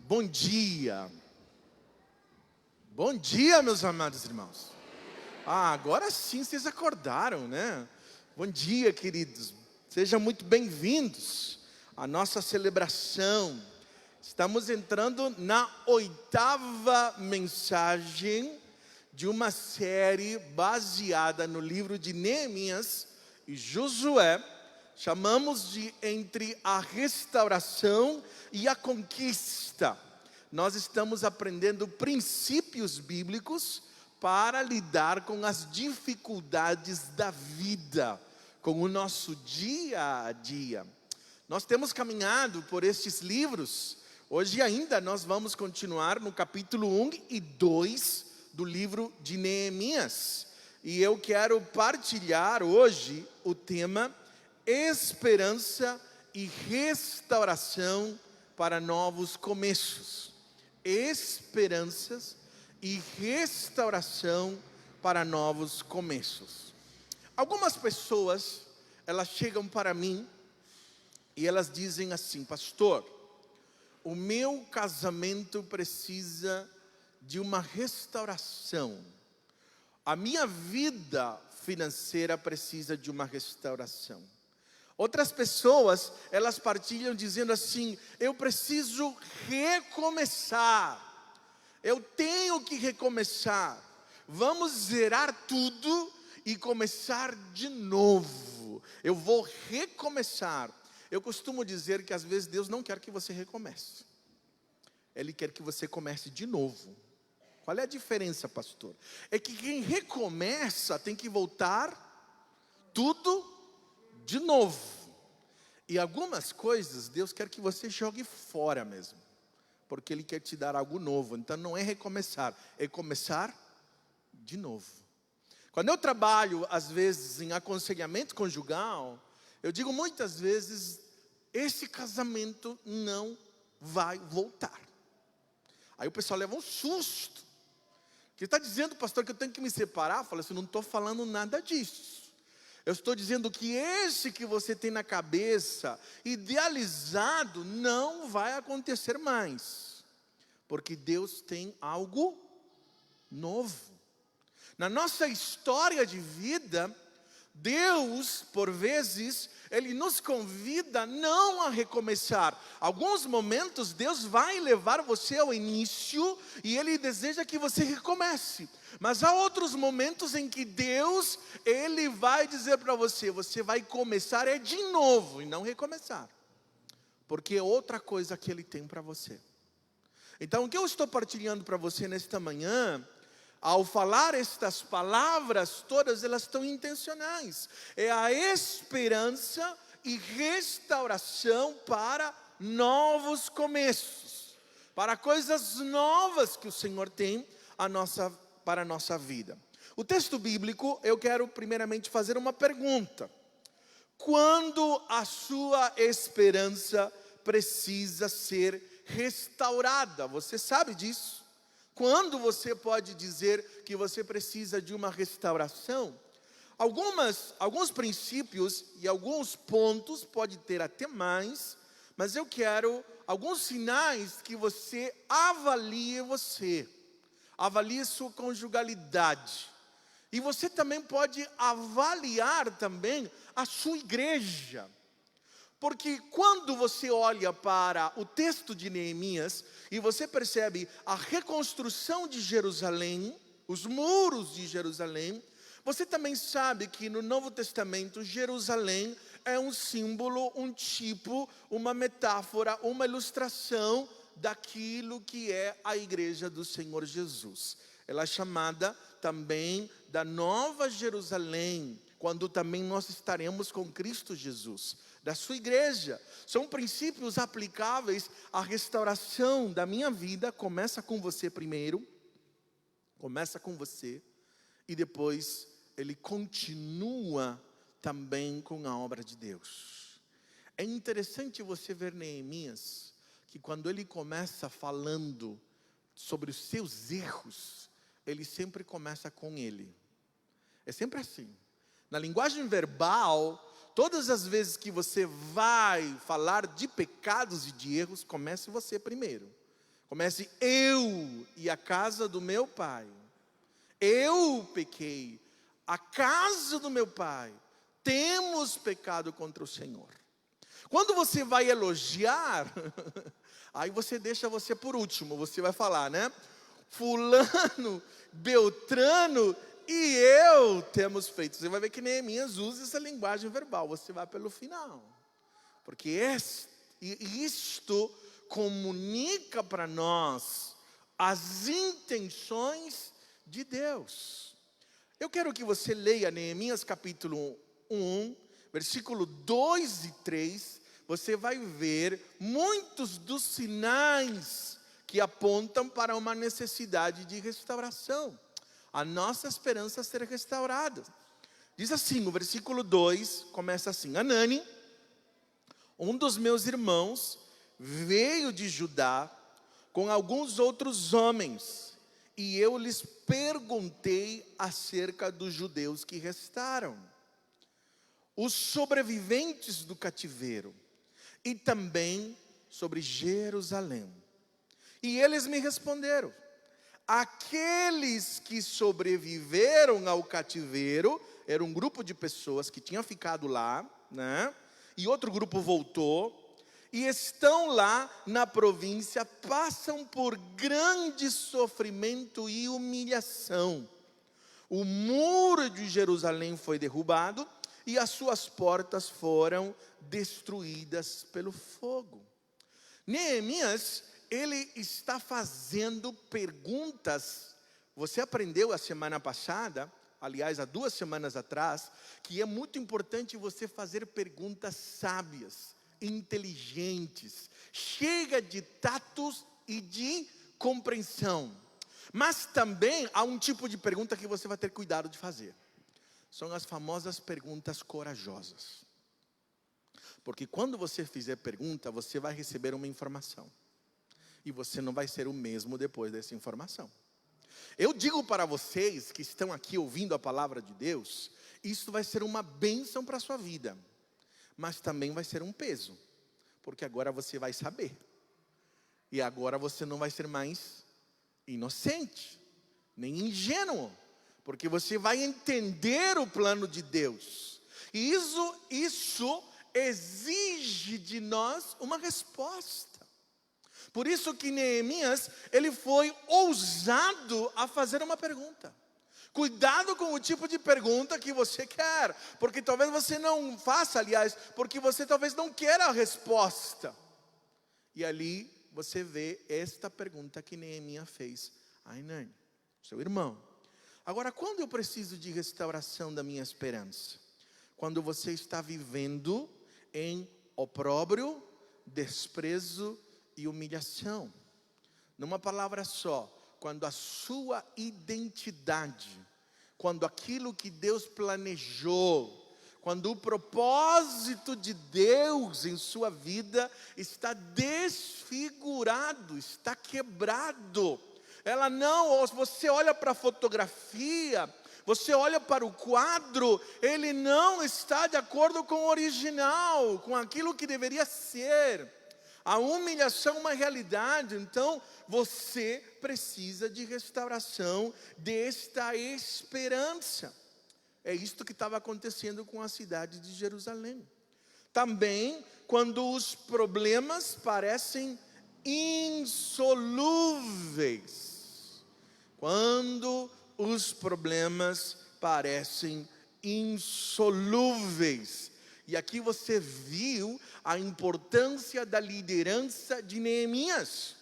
Bom dia. Bom dia, meus amados irmãos. Agora sim vocês acordaram, né? Bom dia, queridos. Sejam muito bem-vindos à nossa celebração. Estamos entrando na 8ª mensagem de uma série baseada no livro de Neemias e Josué. Chamamos de Entre a Restauração e a Conquista. Nós estamos aprendendo princípios bíblicos para lidar com as dificuldades da vida, com o nosso dia a dia. Nós temos caminhado por estes livros. Hoje ainda nós vamos continuar no capítulo 1 e 2 do livro de Neemias. E eu quero partilhar hoje o tema esperança e restauração para novos começos. Esperanças e restauração para novos começos. Algumas pessoas, elas chegam para mim e elas dizem assim: pastor, o meu casamento precisa de uma restauração. A minha vida financeira precisa de uma restauração. Outras pessoas, elas partilham dizendo assim: eu preciso recomeçar. Eu tenho que recomeçar. Vamos zerar tudo e começar de novo. Eu vou recomeçar. Eu costumo dizer que às vezes Deus não quer que você recomece. Ele quer que você comece de novo. Qual é a diferença, pastor? É que quem recomeça tem que voltar tudo de novo. E algumas coisas Deus quer que você jogue fora mesmo, porque Ele quer te dar algo novo. Então não é recomeçar, é começar de novo. Quando eu trabalho às vezes em aconselhamento conjugal, eu digo muitas vezes: esse casamento não vai voltar. Aí o pessoal leva um susto. Que está dizendo, pastor, que eu tenho que me separar? Eu falo assim: não estou falando nada disso. Eu estou dizendo que esse que você tem na cabeça, idealizado, não vai acontecer mais. Porque Deus tem algo novo. Na nossa história de vida, Deus, por vezes, Ele nos convida não a recomeçar. Alguns momentos Deus vai levar você ao início e Ele deseja que você recomece. Mas há outros momentos em que Deus, Ele vai dizer para você: você vai começar de novo e não recomeçar. Porque é outra coisa que Ele tem para você. Então o que eu estou partilhando para você nesta manhã, ao falar estas palavras, todas elas estão intencionais. É a esperança e restauração para novos começos. Para coisas novas que o Senhor tem para a nossa vida. O texto bíblico, eu quero primeiramente fazer uma pergunta. Quando a sua esperança precisa ser restaurada? Você sabe disso? Quando você pode dizer que você precisa de uma restauração? Alguns princípios e alguns pontos, pode ter até mais, mas eu quero alguns sinais que você avalie sua conjugalidade. E você também pode avaliar também a sua igreja. Porque quando você olha para o texto de Neemias e você percebe a reconstrução de Jerusalém, os muros de Jerusalém, você também sabe que no Novo Testamento Jerusalém é um símbolo, um tipo, uma metáfora, uma ilustração daquilo que é a igreja do Senhor Jesus. Ela é chamada também da Nova Jerusalém, quando também nós estaremos com Cristo Jesus, da sua igreja. São princípios aplicáveis à restauração da minha vida. Começa com você primeiro, começa com você, e depois ele continua também com a obra de Deus. É interessante você ver Neemias, que quando ele começa falando sobre os seus erros, ele sempre começa com ele. É sempre assim. Na linguagem verbal, todas as vezes que você vai falar de pecados e de erros, comece você primeiro. Comece: eu e a casa do meu pai. Eu pequei, a casa do meu pai, temos pecado contra o Senhor. Quando você vai elogiar, aí você deixa você por último, você vai falar, né? Fulano, Beltrano e eu temos feito. Você vai ver que Neemias usa essa linguagem verbal, você vai pelo final. Porque isto comunica para nós as intenções de Deus. Eu quero que você leia Neemias capítulo 1, versículo 2 e 3. Você vai ver muitos dos sinais que apontam para uma necessidade de restauração. A nossa esperança ser restaurada. Diz assim, o versículo 2 começa assim: Anani, um dos meus irmãos, veio de Judá com alguns outros homens, e eu lhes perguntei acerca dos judeus que restaram, os sobreviventes do cativeiro, e também sobre Jerusalém. E eles me responderam: aqueles que sobreviveram ao cativeiro, era um grupo de pessoas que tinha ficado lá, né? E outro grupo voltou, e estão lá na província, passam por grande sofrimento e humilhação. O muro de Jerusalém foi derrubado, e as suas portas foram destruídas pelo fogo. Neemias, ele está fazendo perguntas. Você aprendeu a semana passada, aliás, há 2 semanas atrás, que é muito importante você fazer perguntas sábias, inteligentes, cheias de tatos e de compreensão. Mas também há um tipo de pergunta que você vai ter cuidado de fazer. São as famosas perguntas corajosas. Porque quando você fizer pergunta, você vai receber uma informação. E você não vai ser o mesmo depois dessa informação. Eu digo para vocês que estão aqui ouvindo a palavra de Deus, isso vai ser uma bênção para a sua vida. Mas também vai ser um peso. Porque agora você vai saber. E agora você não vai ser mais inocente, nem ingênuo. Porque você vai entender o plano de Deus. E isso exige de nós uma resposta. Por isso que Neemias, ele foi ousado a fazer uma pergunta. Cuidado com o tipo de pergunta que você quer, porque talvez você não faça, aliás, porque você talvez não queira a resposta. E ali você vê esta pergunta que Neemias fez a Anani, seu irmão. Agora, quando eu preciso de restauração da minha esperança? Quando você está vivendo em opróbrio, desprezo e humilhação. Numa palavra só, quando a sua identidade, quando aquilo que Deus planejou, quando o propósito de Deus em sua vida está desfigurado, está quebrado. Ela não, você olha para a fotografia, você olha para o quadro, ele não está de acordo com o original, com aquilo que deveria ser. A humilhação é uma realidade, então você precisa de restauração desta esperança. É isto que estava acontecendo com a cidade de Jerusalém. Também, quando os problemas parecem insolúveis. Quando os problemas parecem insolúveis. E aqui você viu a importância da liderança de Neemias.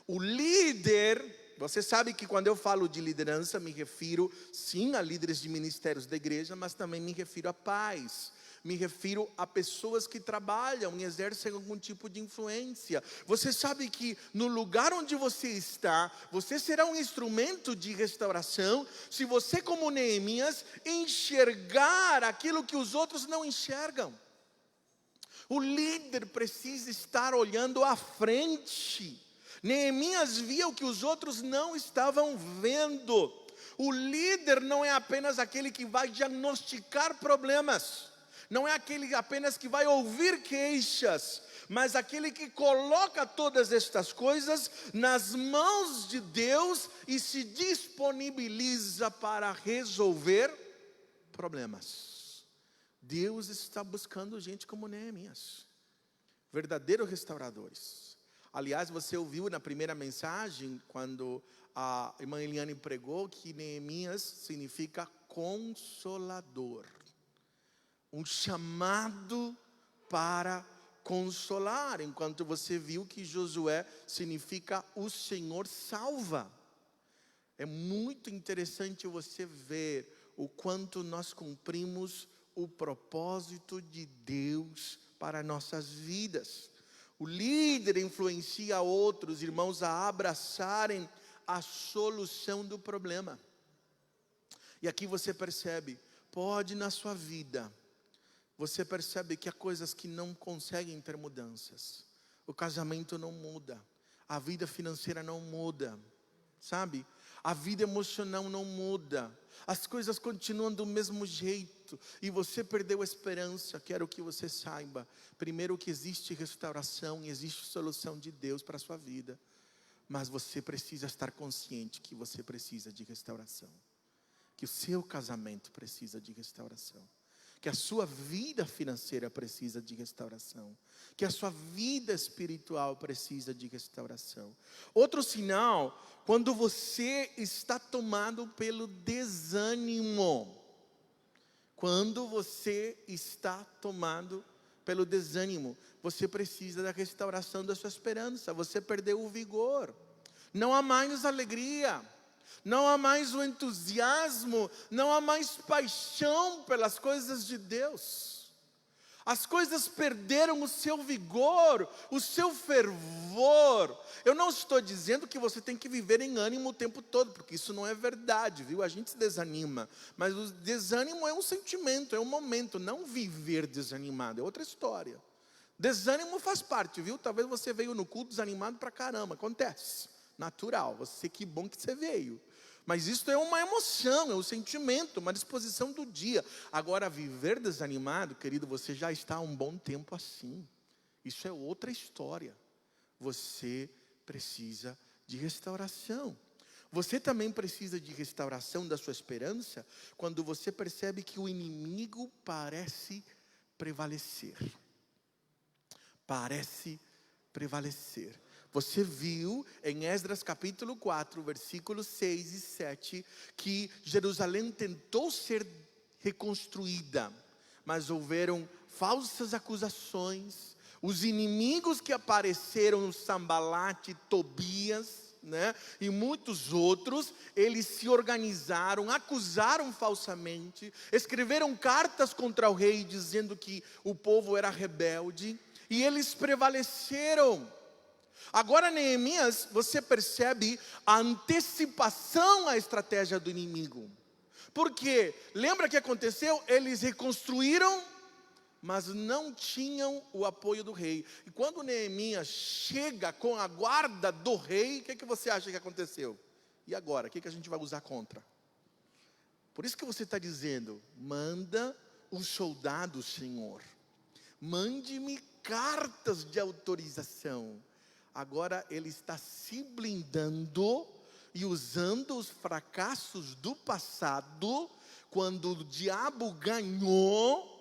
O líder, você sabe que quando eu falo de liderança, me refiro sim a líderes de ministérios da igreja, mas também me refiro a pais. Me refiro a pessoas que trabalham e exercem algum tipo de influência. Você sabe que no lugar onde você está, você será um instrumento de restauração, se você, como Neemias, enxergar aquilo que os outros não enxergam. O líder precisa estar olhando à frente. Neemias via o que os outros não estavam vendo. O líder não é apenas aquele que vai diagnosticar problemas. Não é aquele apenas que vai ouvir queixas, mas aquele que coloca todas estas coisas nas mãos de Deus e se disponibiliza para resolver problemas. Deus está buscando gente como Neemias, verdadeiros restauradores. Aliás, você ouviu na primeira mensagem, quando a irmã Eliane pregou, que Neemias significa consolador. Um chamado para consolar, enquanto você viu que Josué significa o Senhor salva. É muito interessante você ver o quanto nós cumprimos o propósito de Deus para nossas vidas. O líder influencia outros irmãos a abraçarem a solução do problema. E aqui você percebe, pode na sua vida, você percebe que há coisas que não conseguem ter mudanças. O casamento não muda, a vida financeira não muda, sabe? A vida emocional não muda, as coisas continuam do mesmo jeito, e você perdeu a esperança. Quero que você saiba, primeiro, que existe restauração e existe solução de Deus para a sua vida, mas você precisa estar consciente que você precisa de restauração, que o seu casamento precisa de restauração, que a sua vida financeira precisa de restauração, que a sua vida espiritual precisa de restauração. Outro sinal, quando você está tomado pelo desânimo. Quando você está tomado pelo desânimo, você precisa da restauração da sua esperança. Você perdeu o vigor, não há mais alegria, não há mais o entusiasmo, não há mais paixão pelas coisas de Deus. As coisas perderam o seu vigor, o seu fervor. Eu não estou dizendo que você tem que viver em ânimo o tempo todo, porque isso não é verdade, viu? A gente se desanima, mas o desânimo é um sentimento, é um momento. Não viver desanimado é outra história. Desânimo faz parte, viu? Talvez você veio no culto desanimado pra caramba, acontece, natural. Você, que bom que você veio. Mas isso é uma emoção, é um sentimento, uma disposição do dia. Agora, viver desanimado, querido, você já está há um bom tempo assim. Isso é outra história. Você precisa de restauração. Você também precisa de restauração da sua esperança quando você percebe que o inimigo parece prevalecer. Parece prevalecer. Você viu em Esdras capítulo 4, versículos 6 e 7, que Jerusalém tentou ser reconstruída, mas houveram falsas acusações. Os inimigos que apareceram, Sambalate, Tobias, e muitos outros, eles se organizaram, acusaram falsamente, escreveram cartas contra o rei, dizendo que o povo era rebelde, e eles prevaleceram. Agora, Neemias, você percebe a antecipação à estratégia do inimigo. Porque, lembra que aconteceu? Eles reconstruíram, mas não tinham o apoio do rei. E quando Neemias chega com a guarda do rei, o que você acha que aconteceu? E agora? O que a gente vai usar contra? Por isso que você está dizendo, manda os soldados, Senhor. Mande-me cartas de autorização. Agora ele está se blindando e usando os fracassos do passado, quando o diabo ganhou,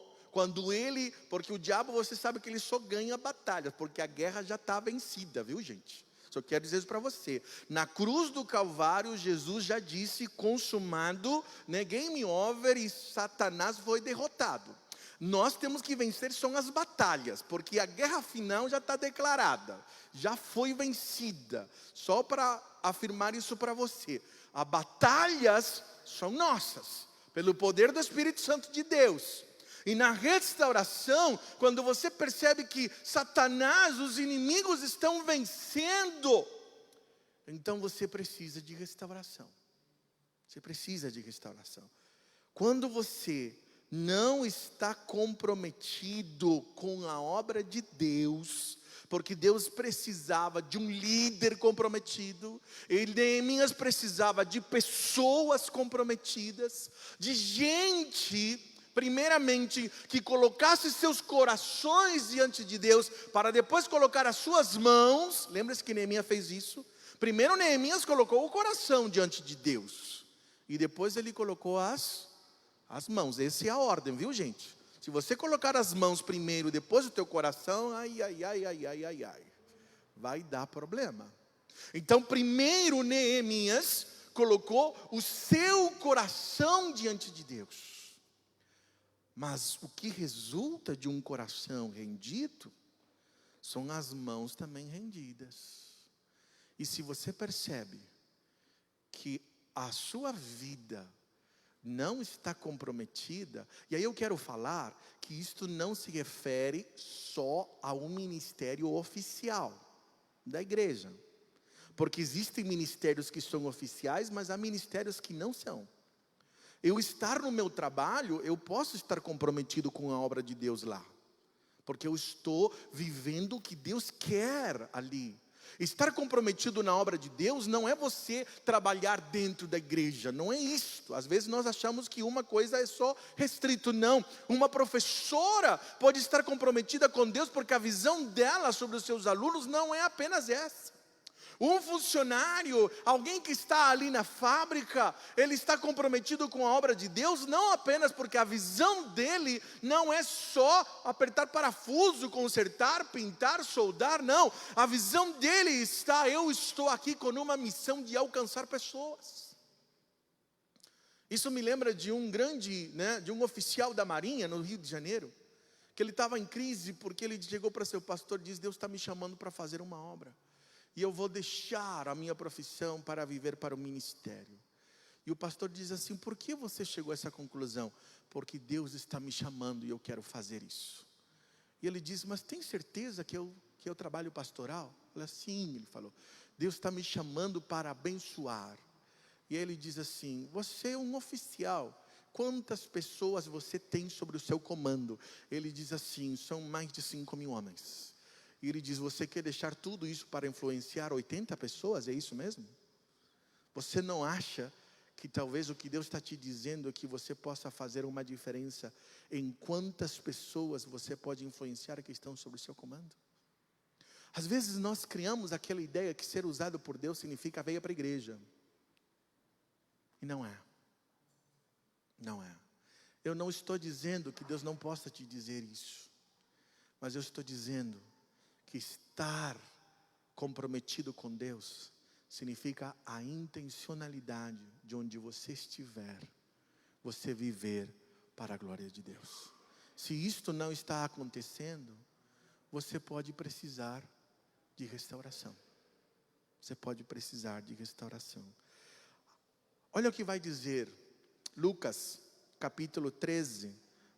porque o diabo, você sabe que ele só ganha batalha, porque a guerra já está vencida, viu, gente? Só quero dizer isso para você. Na cruz do Calvário, Jesus já disse, consumado, game over, e Satanás foi derrotado. Nós temos que vencer são as batalhas, porque a guerra final já está declarada, já foi vencida. Só para afirmar isso para você, as batalhas são nossas, pelo poder do Espírito Santo de Deus. E na restauração, quando você percebe que Satanás, os inimigos estão vencendo, então você precisa de restauração. Você precisa de restauração. Quando você não está comprometido com a obra de Deus, porque Deus precisava de um líder comprometido, e Neemias precisava de pessoas comprometidas, de gente primeiramente, que colocasse seus corações diante de Deus, para depois colocar as suas mãos. Lembra-se que Neemias fez isso? Primeiro Neemias colocou o coração diante de Deus, e depois ele colocou as mãos. Essa é a ordem, viu, gente? Se você colocar as mãos primeiro, depois o teu coração, ai, vai dar problema. Então primeiro Neemias colocou o seu coração diante de Deus. Mas o que resulta de um coração rendido são as mãos também rendidas. E se você percebe que a sua vida não está comprometida, e aí eu quero falar que isto não se refere só a um ministério oficial da igreja. Porque existem ministérios que são oficiais, mas há ministérios que não são. Eu estar no meu trabalho, eu posso estar comprometido com a obra de Deus lá, porque eu estou vivendo o que Deus quer ali. Estar comprometido na obra de Deus não é você trabalhar dentro da igreja, não é isto. Às vezes nós achamos que uma coisa é só restrito, não. Uma professora pode estar comprometida com Deus, porque a visão dela sobre os seus alunos não é apenas essa. Um funcionário, alguém que está ali na fábrica, ele está comprometido com a obra de Deus, não apenas porque a visão dele não é só apertar parafuso, consertar, pintar, soldar, não. A visão dele está, eu estou aqui com uma missão de alcançar pessoas. Isso me lembra de um de um oficial da Marinha no Rio de Janeiro, que ele estava em crise porque ele chegou para seu pastor e disse: Deus está me chamando para fazer uma obra. E eu vou deixar a minha profissão para viver para o ministério. E o pastor diz assim: por que você chegou a essa conclusão? Porque Deus está me chamando e eu quero fazer isso. E ele diz: mas tem certeza que eu trabalho pastoral? Ela: sim, ele falou. Deus está me chamando para abençoar. E aí ele diz assim: você é um oficial. Quantas pessoas você tem sobre o seu comando? Ele diz assim: são mais de 5.000 homens. E ele diz: você quer deixar tudo isso para influenciar 80 pessoas? É isso mesmo? Você não acha que talvez o que Deus está te dizendo é que você possa fazer uma diferença em quantas pessoas você pode influenciar que estão sob o seu comando? Às vezes nós criamos aquela ideia que ser usado por Deus significa venha para a igreja. E não é. Não é. Eu não estou dizendo que Deus não possa te dizer isso, mas eu estou dizendo que estar comprometido com Deus significa a intencionalidade de onde você estiver, você viver para a glória de Deus. Se isto não está acontecendo, você pode precisar de restauração. Você pode precisar de restauração. Olha o que vai dizer Lucas, capítulo 13,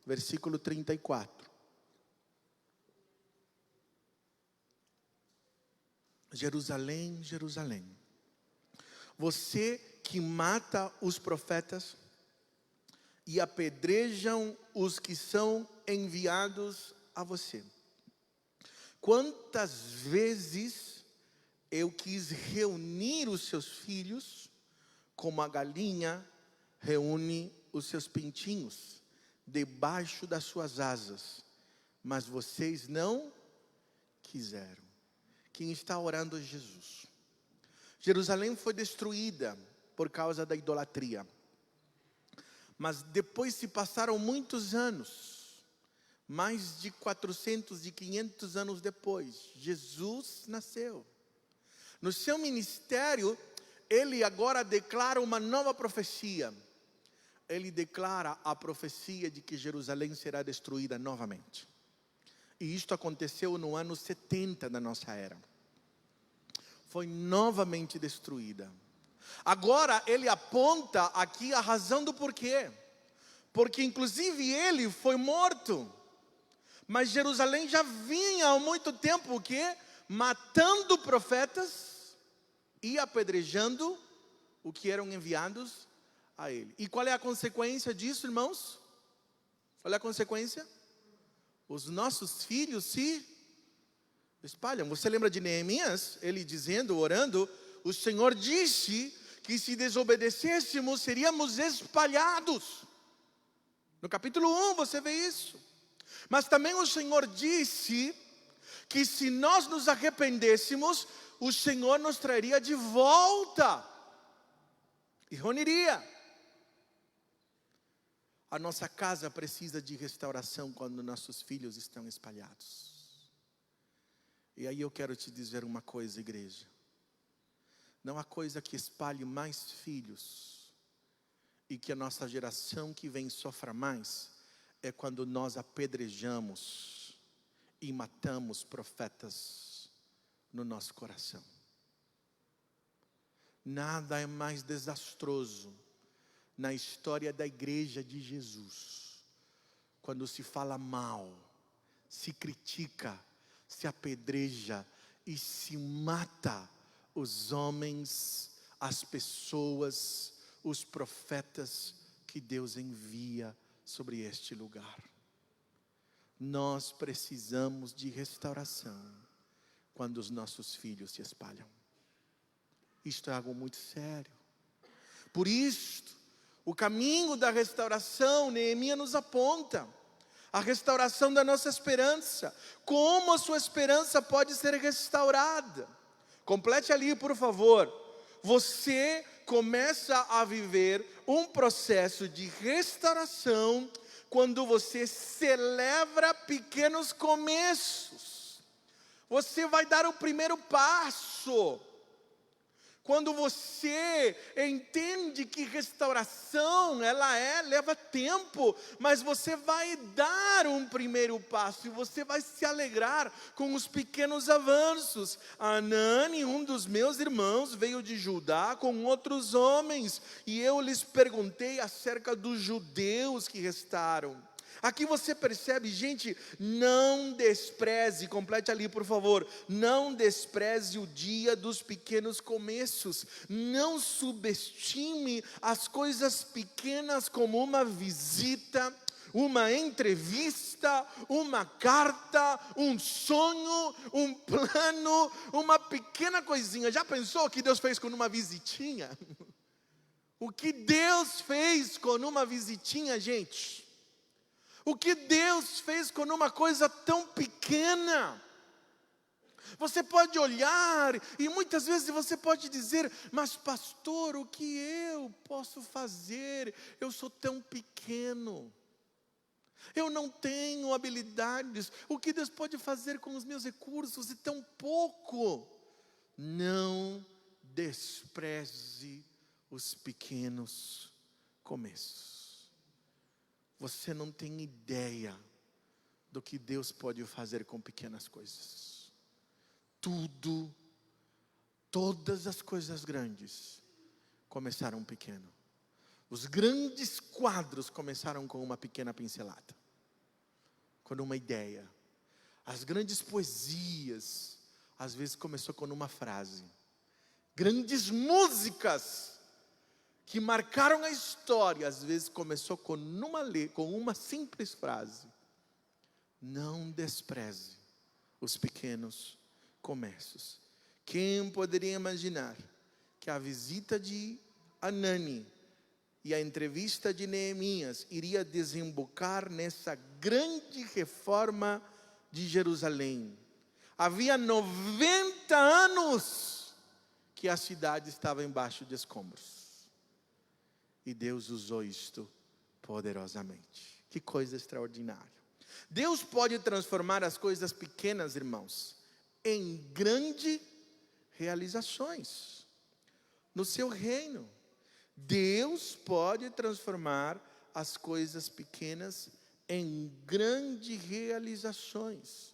versículo 34. Jerusalém, Jerusalém, você que mata os profetas e apedrejam os que são enviados a você. Quantas vezes eu quis reunir os seus filhos, como a galinha reúne os seus pintinhos debaixo das suas asas, mas vocês não quiseram. Quem está orando é Jesus. Jerusalém foi destruída por causa da idolatria. Mas depois se passaram muitos anos, mais de 400 e 500 anos depois, Jesus nasceu. No seu ministério, ele agora declara uma nova profecia. Ele declara a profecia de que Jerusalém será destruída novamente. E isto aconteceu no ano 70 da nossa era. Foi novamente destruída. Agora ele aponta aqui a razão do porquê. Porque inclusive ele foi morto. Mas Jerusalém já vinha há muito tempo o quê? Matando profetas e apedrejando o que eram enviados a ele. E qual é a consequência disso, irmãos? Qual é a consequência? Os nossos filhos se espalham. Você lembra de Neemias? Ele dizendo, orando: o Senhor disse que se desobedecêssemos seríamos espalhados. No capítulo 1 você vê isso. Mas também o Senhor disse que se nós nos arrependêssemos, o Senhor nos traria de volta e reuniria. A nossa casa precisa de restauração quando nossos filhos estão espalhados. E aí eu quero te dizer uma coisa, igreja. Não há coisa que espalhe mais filhos e que a nossa geração que vem sofra mais, é quando nós apedrejamos e matamos profetas no nosso coração. Nada é mais desastroso na história da igreja de Jesus, quando se fala mal, se critica, se apedreja e se mata os homens, as pessoas, os profetas que Deus envia sobre este lugar. Nós precisamos de restauração quando os nossos filhos se espalham. Isto é algo muito sério. Por isto, o caminho da restauração, Neemias nos aponta. A restauração da nossa esperança. Como a sua esperança pode ser restaurada? Complete ali, por favor. Você começa a viver um processo de restauração quando você celebra pequenos começos. Você vai dar o primeiro passo. Quando você entende que restauração, leva tempo, mas você vai dar um primeiro passo e você vai se alegrar com os pequenos avanços. Anani, um dos meus irmãos, veio de Judá com outros homens, e eu lhes perguntei acerca dos judeus que restaram. Aqui você percebe, gente, não despreze, complete ali por favor, não despreze o dia dos pequenos começos, não subestime as coisas pequenas como uma visita, uma entrevista, uma carta, um sonho, um plano, uma pequena coisinha. Já pensou o que Deus fez com uma visitinha? O que Deus fez com uma visitinha, gente? O que Deus fez com uma coisa tão pequena? Você pode olhar e muitas vezes você pode dizer: mas pastor, o que eu posso fazer? Eu sou tão pequeno. Eu não tenho habilidades. O que Deus pode fazer com os meus recursos? E tão pouco. Não despreze os pequenos começos. Você não tem ideia do que Deus pode fazer com pequenas coisas. Todas as coisas grandes começaram pequeno. Os grandes quadros começaram com uma pequena pincelada, com uma ideia. As grandes poesias, às vezes começou com uma frase. Grandes músicas que marcaram a história, às vezes começou com uma simples frase. Não despreze os pequenos começos. Quem poderia imaginar que a visita de Anani e a entrevista de Neemias iria desembocar nessa grande reforma de Jerusalém? Havia 90 anos que a cidade estava embaixo de escombros. E Deus usou isto poderosamente. Que coisa extraordinária. Deus pode transformar as coisas pequenas, irmãos, em grandes realizações no seu reino. Deus pode transformar as coisas pequenas em grandes realizações.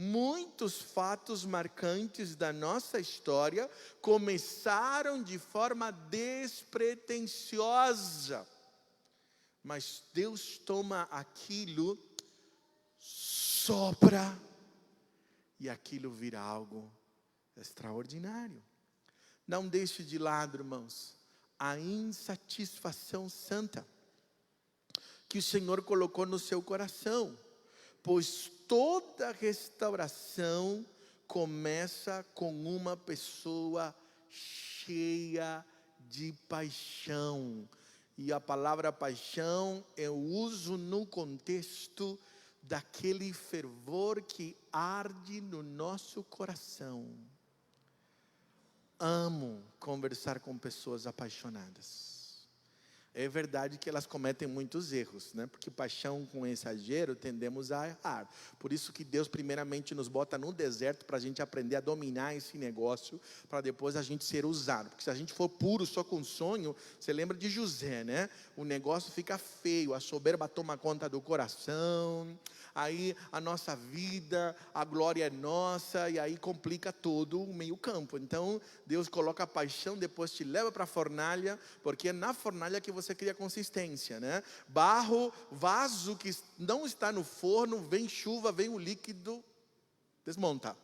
Muitos fatos marcantes da nossa história começaram de forma despretensiosa, mas Deus toma aquilo, sopra, e aquilo vira algo extraordinário. Não deixe de lado, irmãos, a insatisfação santa que o Senhor colocou no seu coração, pois toda restauração começa com uma pessoa cheia de paixão. E a palavra paixão eu uso no contexto daquele fervor que arde no nosso coração. Amo conversar com pessoas apaixonadas. É verdade que elas cometem muitos erros, né? Porque paixão com exagero tendemos a errar. Por isso que Deus primeiramente nos bota no deserto para a gente aprender a dominar esse negócio, para depois a gente ser usado. Porque se a gente for puro só com sonho, você lembra de José, né? O negócio fica feio, a soberba toma conta do coração, aí a nossa vida, a glória é nossa, e aí complica todo o meio campo. Então Deus coloca a paixão, depois te leva para a fornalha, porque é na fornalha que você cria consistência, né? Barro, vaso que não está no forno, vem chuva, vem o líquido, desmonta.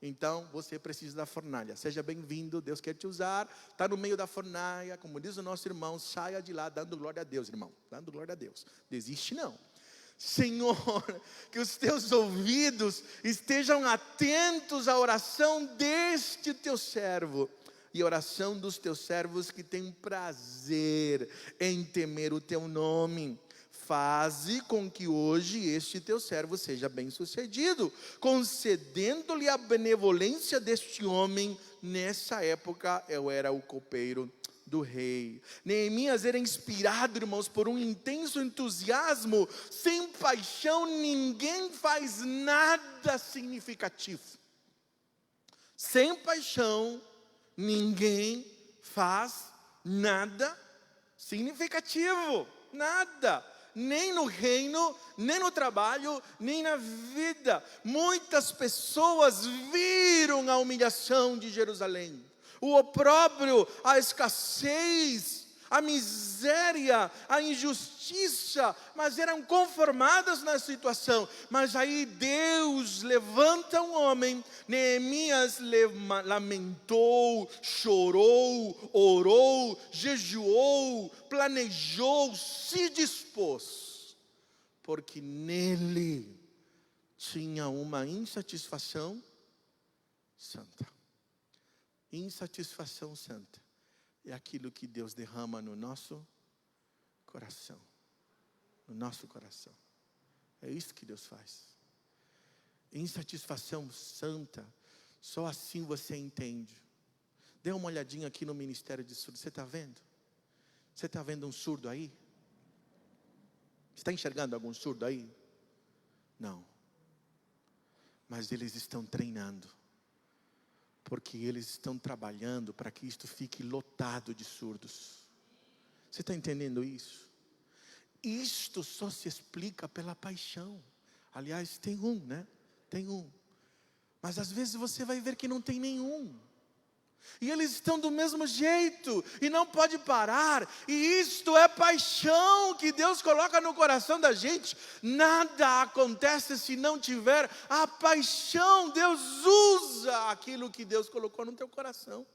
Então você precisa da fornalha. Seja bem-vindo, Deus quer te usar. Está no meio da fornalha, como diz o nosso irmão, saia de lá dando glória a Deus, irmão. Dando glória a Deus. Desiste não. Senhor, que os teus ouvidos estejam atentos à oração deste teu servo e a oração dos teus servos que têm prazer em temer o teu nome. Faze com que hoje este teu servo seja bem sucedido, concedendo-lhe a benevolência deste homem. Nessa época eu era o copeiro do rei. Neemias era inspirado, irmãos, por um intenso entusiasmo. Sem paixão ninguém faz nada significativo. Sem paixão ninguém faz nada significativo. Nada. Nem no reino, nem no trabalho, nem na vida. Muitas pessoas viram a humilhação de Jerusalém, o opróbrio, a escassez, a miséria, a injustiça, mas eram conformadas na situação. Mas aí Deus levanta um homem. Neemias lamentou, chorou, orou, jejuou, planejou, se dispôs, porque nele tinha uma insatisfação santa. Insatisfação santa é aquilo que Deus derrama no nosso coração. No nosso coração. É isso que Deus faz. Insatisfação santa, só assim você entende. Dê uma olhadinha aqui no ministério de surdo. Você está vendo? Você está vendo um surdo aí? Você está enxergando algum surdo aí? Não. Mas eles estão treinando. Porque eles estão trabalhando para que isto fique lotado de surdos. Você está entendendo isso? Isto só se explica pela paixão. Aliás, tem um, né? Tem um. Mas às vezes você vai ver que não tem nenhum. E eles estão do mesmo jeito, e não pode parar. E isto é paixão que Deus coloca no coração da gente. Nada acontece se não tiver a paixão. Deus usa aquilo que Deus colocou no teu coração.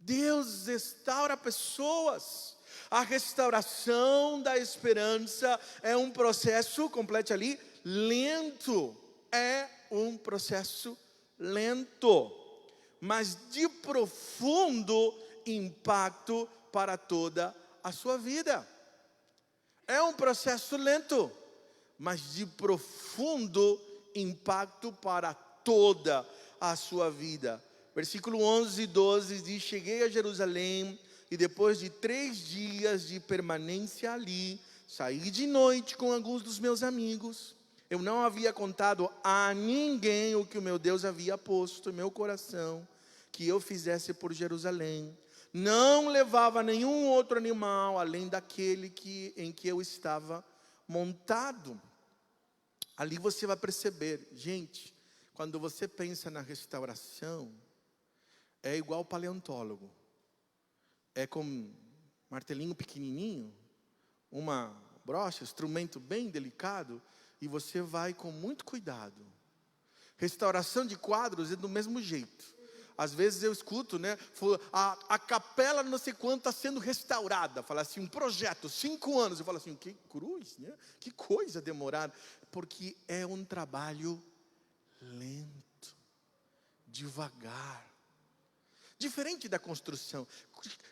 Deus restaura pessoas. A restauração da esperança é um processo, complete ali, lento. É um processo lento, mas de profundo impacto para toda a sua vida. É um processo lento, mas de profundo impacto para toda a sua vida. Versículo 11 e 12 diz: cheguei a Jerusalém, e depois de 3 dias de permanência ali, saí de noite com alguns dos meus amigos. Eu não havia contado a ninguém o que o meu Deus havia posto em meu coração, que eu fizesse por Jerusalém. Não levava nenhum outro animal, além daquele em que eu estava montado. Ali você vai perceber, gente, quando você pensa na restauração, é igual paleontólogo. É com martelinho pequenininho, uma brocha, instrumento bem delicado, e você vai com muito cuidado. Restauração de quadros é do mesmo jeito. Às vezes eu escuto, né? A capela não sei quanto está sendo restaurada. Fala assim, um projeto, 5 anos. Eu falo assim, que cruz, né? Que coisa demorada. Porque é um trabalho lento, devagar. Diferente da construção.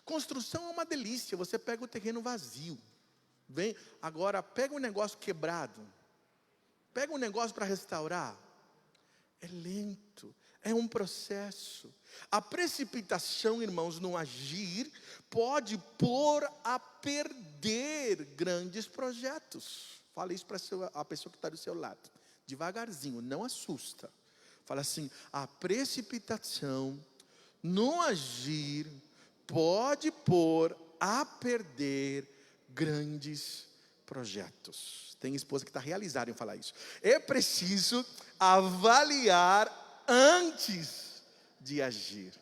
Construção é uma delícia, você pega o terreno vazio. Vem, agora pega um negócio quebrado. Pega um negócio para restaurar. É lento, é um processo. A precipitação, irmãos, no agir, pode pôr a perder grandes projetos. Fala isso para a pessoa que está do seu lado. Devagarzinho, não assusta. Fala assim, a precipitação no agir pode pôr a perder grandes projetos. Tem esposa que está realizada em falar isso. É preciso avaliar antes de agir.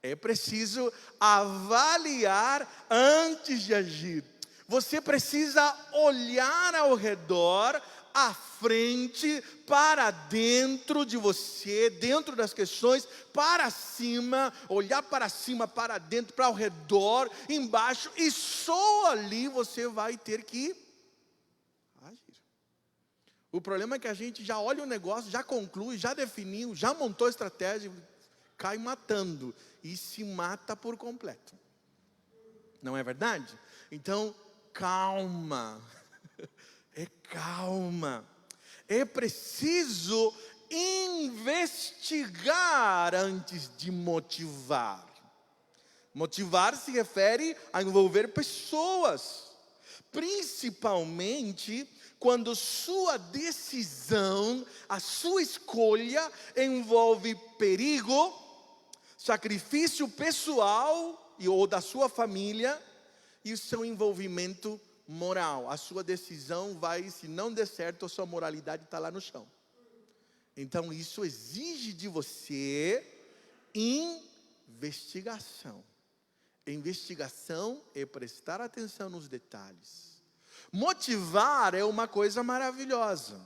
É preciso avaliar antes de agir. Você precisa olhar ao redor, à frente, para dentro de você, dentro das questões, para cima, olhar para cima, para dentro, para ao redor, embaixo, e só ali você vai ter que agir. O problema é que a gente já olha o negócio, já conclui, já definiu, já montou a estratégia, cai matando, e se mata por completo. Não é verdade? Então, calma. É calma. É preciso investigar antes de motivar. Motivar se refere a envolver pessoas, principalmente quando sua decisão, a sua escolha envolve perigo, sacrifício pessoal ou da sua família e o seu envolvimento moral. A sua decisão vai, se não der certo, a sua moralidade está lá no chão. Então isso exige de você investigação. Investigação é prestar atenção nos detalhes. Motivar é uma coisa maravilhosa.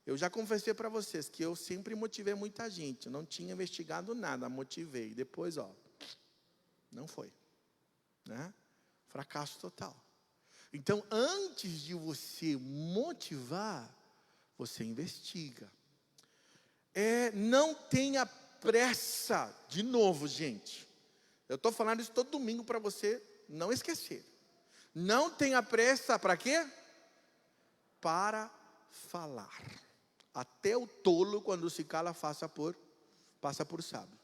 Eu já confessei para vocês que eu sempre motivei muita gente. Eu não tinha investigado nada, motivei. Depois, não foi, né? Fracasso total. Então, antes de você motivar, você investiga. Não tenha pressa. De novo, gente. Eu estou falando isso todo domingo para você não esquecer. Não tenha pressa para quê? Para falar. Até o tolo, quando se cala, passa por sábio.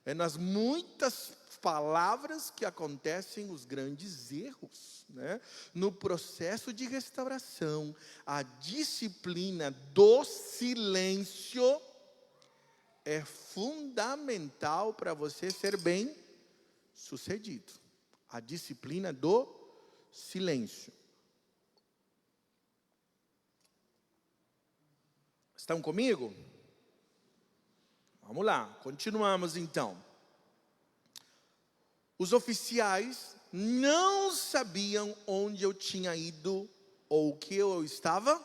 É nas muitas palavras que acontecem os grandes erros, né? No processo de restauração, a disciplina do silêncio é fundamental para você ser bem sucedido. A disciplina do silêncio. Estão comigo? Vamos lá, continuamos então. Os oficiais não sabiam onde eu tinha ido ou o que eu estava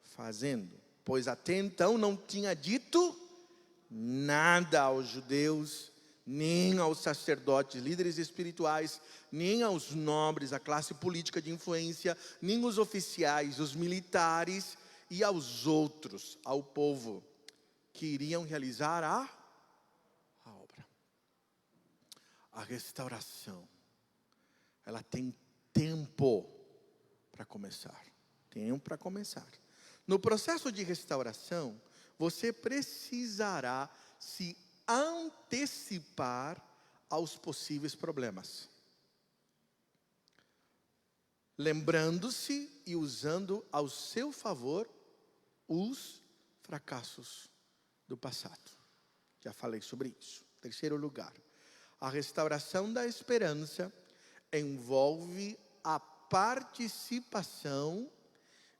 fazendo, pois até então não tinha dito nada aos judeus, nem aos sacerdotes, líderes espirituais, nem aos nobres, a classe política de influência, nem os oficiais, os militares e aos outros, ao povo que iriam realizar a obra. A restauração, ela tem tempo para começar. Tempo para começar. No processo de restauração, você precisará se antecipar aos possíveis problemas. Lembrando-se e usando ao seu favor os fracassos do passado. Já falei sobre isso. Terceiro lugar, a restauração da esperança envolve a participação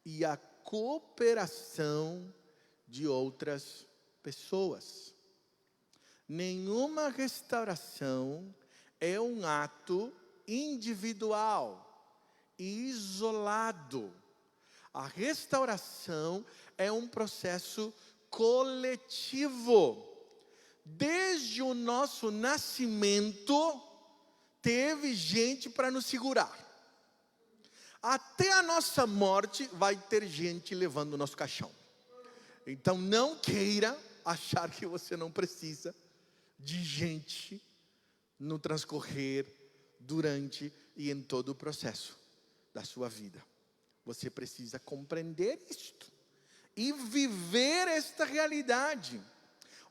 e a cooperação de outras pessoas. Nenhuma restauração é um ato individual, isolado. A restauração é um processo coletivo. Desde o nosso nascimento, teve gente para nos segurar. Até a nossa morte, vai ter gente levando o nosso caixão. Então, não queira achar que você não precisa de gente no transcorrer, durante e em todo o processo da sua vida. Você precisa compreender isto e viver esta realidade.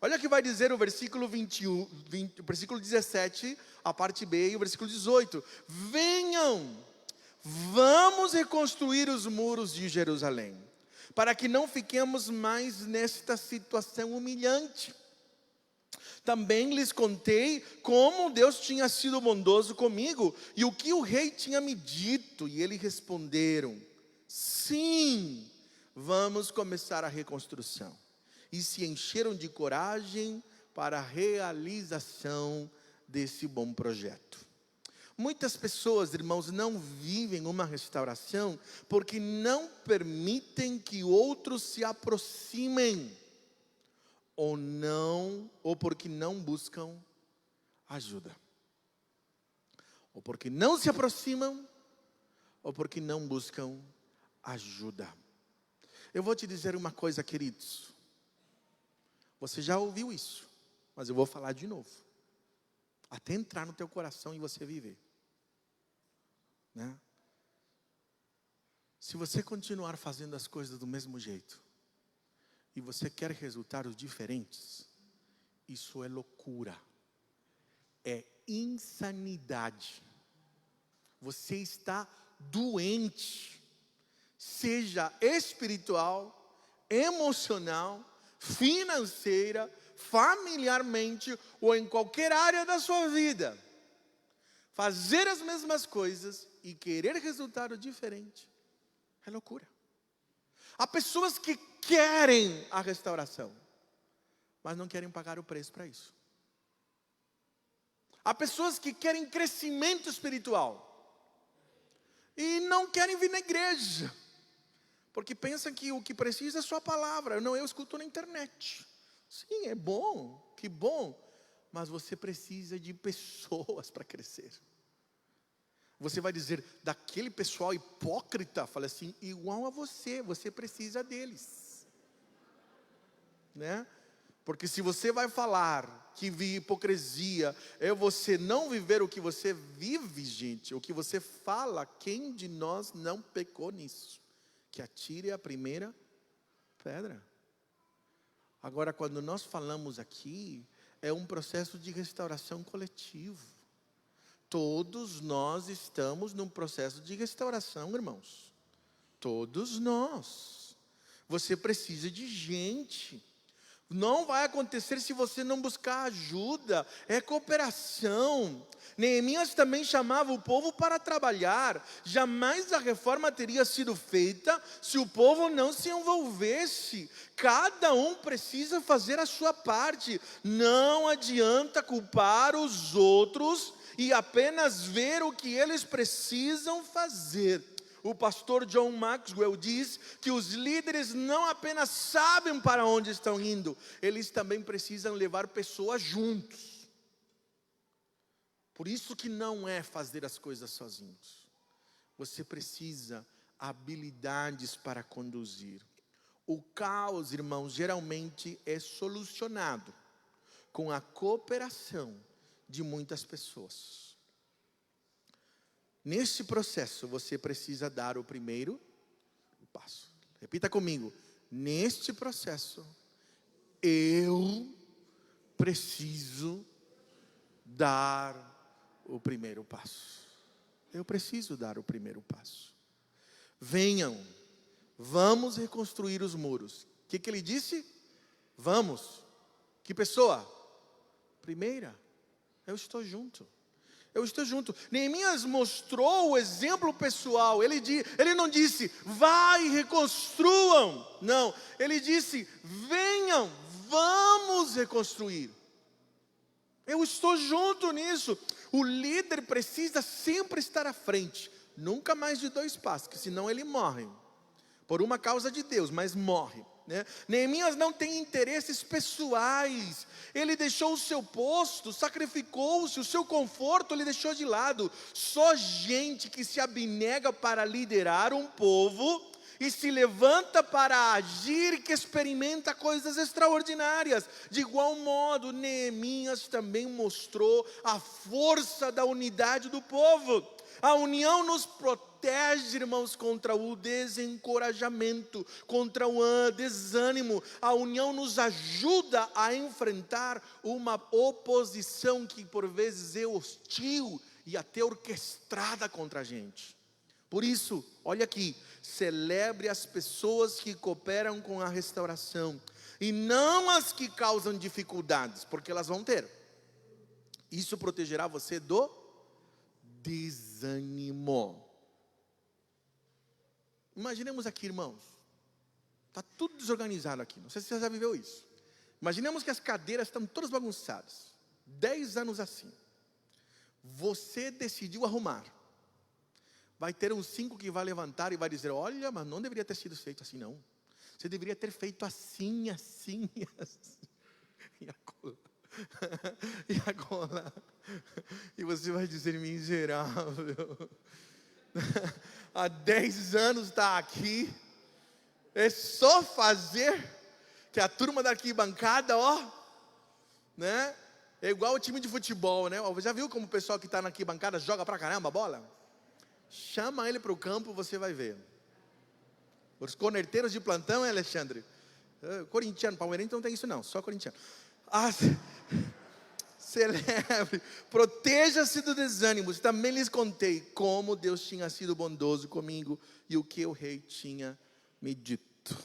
Olha o que vai dizer o versículo versículo 17, a parte B, e o versículo 18. Venham, vamos reconstruir os muros de Jerusalém, para que não fiquemos mais nesta situação humilhante. Também lhes contei como Deus tinha sido bondoso comigo e o que o rei tinha me dito. E eles responderam: sim, vamos começar a reconstrução. E se encheram de coragem para a realização desse bom projeto. Muitas pessoas, irmãos, não vivem uma restauração porque não permitem que outros se aproximem. Ou porque não buscam ajuda. Ou porque não se aproximam, ou porque não buscam ajuda. Eu vou te dizer uma coisa, queridos. Você já ouviu isso, mas eu vou falar de novo. Até entrar no teu coração e você viver. Né? Se você continuar fazendo as coisas do mesmo jeito, e você quer resultados diferentes, isso é loucura, é insanidade. Você está doente, seja espiritual, emocional, financeira, familiarmente ou em qualquer área da sua vida. Fazer as mesmas coisas e querer resultado diferente é loucura. Há pessoas que querem a restauração, mas não querem pagar o preço para isso. Há pessoas que querem crescimento espiritual e não querem vir na igreja, porque pensam que o que precisa é só a palavra. Não, eu escuto na internet. Sim, é bom, que bom, mas você precisa de pessoas para crescer. Você vai dizer, daquele pessoal hipócrita, fala assim, igual a você precisa deles. Né? Porque se você vai falar que hipocrisia é você não viver o que você vive, gente, o que você fala, quem de nós não pecou nisso? Que atire a primeira pedra. Agora, quando nós falamos aqui, é um processo de restauração coletivo. Todos nós estamos num processo de restauração, irmãos. Todos nós. Você precisa de gente. Não vai acontecer se você não buscar ajuda. É cooperação. Neemias também chamava o povo para trabalhar. Jamais a reforma teria sido feita se o povo não se envolvesse. Cada um precisa fazer a sua parte. Não adianta culpar os outros e apenas ver o que eles precisam fazer. O pastor John Maxwell diz que os líderes não apenas sabem para onde estão indo, eles também precisam levar pessoas juntos. Por isso que não é fazer as coisas sozinhos. Você precisa habilidades para conduzir. O caos, irmãos, geralmente é solucionado com a cooperação de muitas pessoas. Neste processo, você precisa dar o primeiro passo. Repita comigo. Neste processo, eu preciso dar o primeiro passo. Eu preciso dar o primeiro passo. Venham, vamos reconstruir os muros. O que ele disse? Vamos. Que pessoa? Primeira. Eu estou junto. Eu estou junto. Neemias mostrou o exemplo pessoal. Ele não disse, vai, reconstruam. Não, ele disse, venham, vamos reconstruir. Eu estou junto nisso. O líder precisa sempre estar à frente. Nunca mais de 2 passos, que senão ele morre. Por uma causa de Deus, mas morre. Né? Neemias não tem interesses pessoais. Ele deixou o seu posto, sacrificou-se, o seu conforto ele deixou de lado. Só gente que se abnega para liderar um povo e se levanta para agir, que experimenta coisas extraordinárias. De igual modo, Neemias também mostrou a força da unidade do povo. A união nos protege, irmãos, contra o desencorajamento, contra o desânimo. A união nos ajuda a enfrentar uma oposição que por vezes é hostil e até orquestrada contra a gente. Por isso, olha aqui, celebre as pessoas que cooperam com a restauração e não as que causam dificuldades, porque elas vão ter. Isso protegerá você do desânimo. Imaginemos aqui, irmãos, está tudo desorganizado aqui, não sei se você já viveu isso. Imaginemos que as cadeiras estão todas bagunçadas, 10 anos assim. Você decidiu arrumar. Vai ter uns 5 que vai levantar e vai dizer: olha, mas não deveria ter sido feito assim não. Você deveria ter feito assim, assim, assim. E agora? E agora? E você vai dizer: miserável. Há 10 anos está aqui. É só fazer que a turma da arquibancada, né? É igual o time de futebol, né? Já viu como o pessoal que está na arquibancada joga pra caramba a bola? Chama ele para o campo, você vai ver. Os corneteiros de plantão, Alexandre? Corintiano, palmeirense não tem isso não, só corintiano. Celebre, proteja-se do desânimo. Também lhes contei como Deus tinha sido bondoso comigo e o que o rei tinha me dito.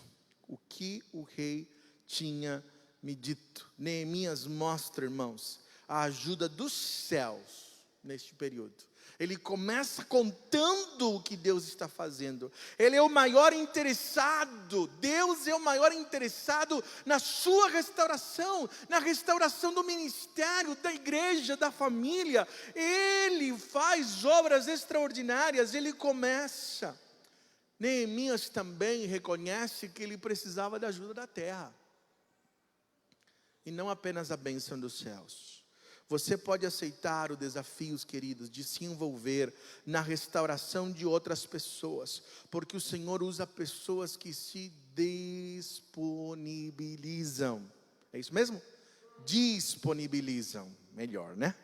O que o rei tinha me dito. Neemias mostra, irmãos, a ajuda dos céus neste período. Ele começa contando o que Deus está fazendo. Ele é o maior interessado. Deus é o maior interessado na sua restauração, na restauração do ministério, da igreja, da família. Ele faz obras extraordinárias. Ele começa. Neemias também reconhece que ele precisava da ajuda da terra, e não apenas a bênção dos céus. Você pode aceitar os desafios, queridos, de se envolver na restauração de outras pessoas, porque o Senhor usa pessoas que se disponibilizam. É isso mesmo? Disponibilizam, melhor, né?